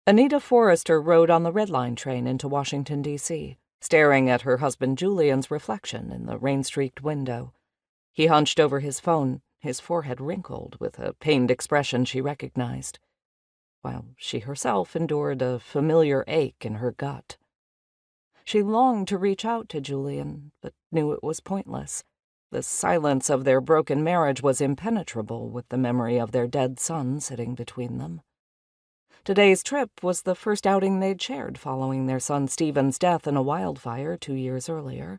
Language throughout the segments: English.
Anita Forrester rode on the Red Line train into Washington, D.C., staring at her husband Julian's reflection in the rain-streaked window. He hunched over his phone, his forehead wrinkled with a pained expression she recognized, while she herself endured a familiar ache in her gut. She longed to reach out to Julian, but knew it was pointless. The silence of their broken marriage was impenetrable with the memory of their dead son sitting between them. Today's trip was the first outing they'd shared following their son Stephen's death in a wildfire 2 years earlier.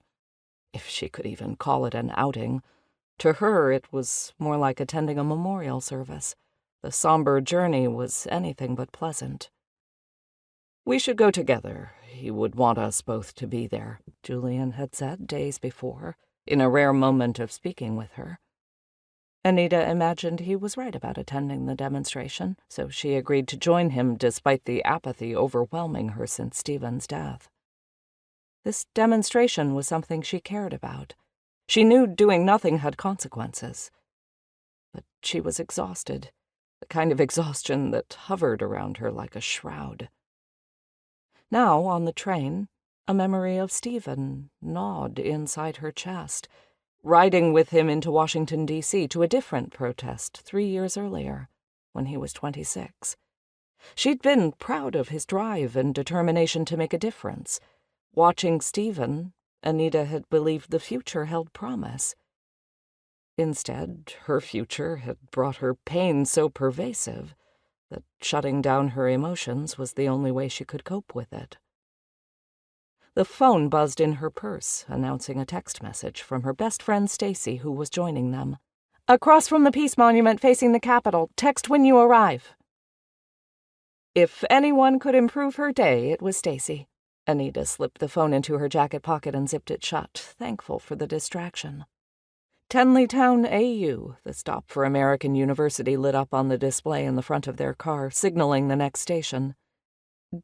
If she could even call it an outing. To her, it was more like attending a memorial service. The somber journey was anything but pleasant. "We should go together. He would want us both to be there," Julian had said days before, in a rare moment of speaking with her. Anita imagined he was right about attending the demonstration, so she agreed to join him despite the apathy overwhelming her since Stephen's death. This demonstration was something she cared about. She knew doing nothing had consequences. But she was exhausted, the kind of exhaustion that hovered around her like a shroud. Now, on the train, a memory of Stephen gnawed inside her chest, riding with him into Washington, D.C. to a different protest 3 years earlier, when he was 26. She'd been proud of his drive and determination to make a difference. Watching Stephen, Anita had believed the future held promise. Instead, her future had brought her pain so pervasive that shutting down her emotions was the only way she could cope with it. The phone buzzed in her purse, announcing a text message from her best friend Stacy, who was joining them. "Across from the Peace Monument facing the Capitol. Text when you arrive." If anyone could improve her day, it was Stacy. Anita slipped the phone into her jacket pocket and zipped it shut, thankful for the distraction. Tenleytown, AU, the stop for American University, lit up on the display in the front of their car, signaling the next station.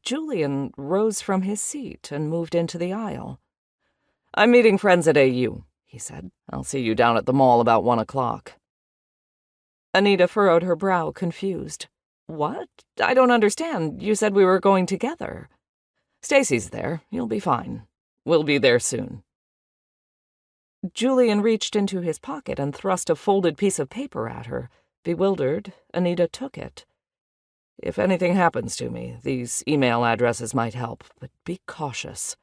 Julian rose from his seat and moved into the aisle. "I'm meeting friends at AU," he said. "I'll see you down at the mall about 1 o'clock. Anita furrowed her brow, confused. "What? I don't understand. You said we were going together." "Stacy's there. You'll be fine. We'll be there soon." Julian reached into his pocket and thrust a folded piece of paper at her. Bewildered, Anita took it. "If anything happens to me, these email addresses might help, but be cautious."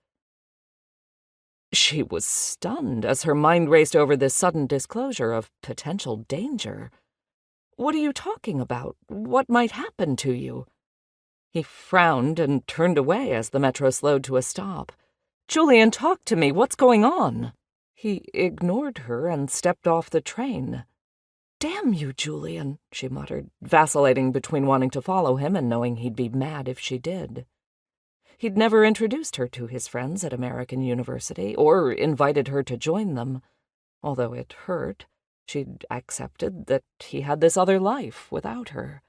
She was stunned as her mind raced over this sudden disclosure of potential danger. "What are you talking about? What might happen to you?" He frowned and turned away as the metro slowed to a stop. "Julian, talk to me. What's going on?" He ignored her and stepped off the train. "Damn you, Julian," she muttered, vacillating between wanting to follow him and knowing he'd be mad if she did. He'd never introduced her to his friends at American University or invited her to join them. Although it hurt, she'd accepted that he had this other life without her.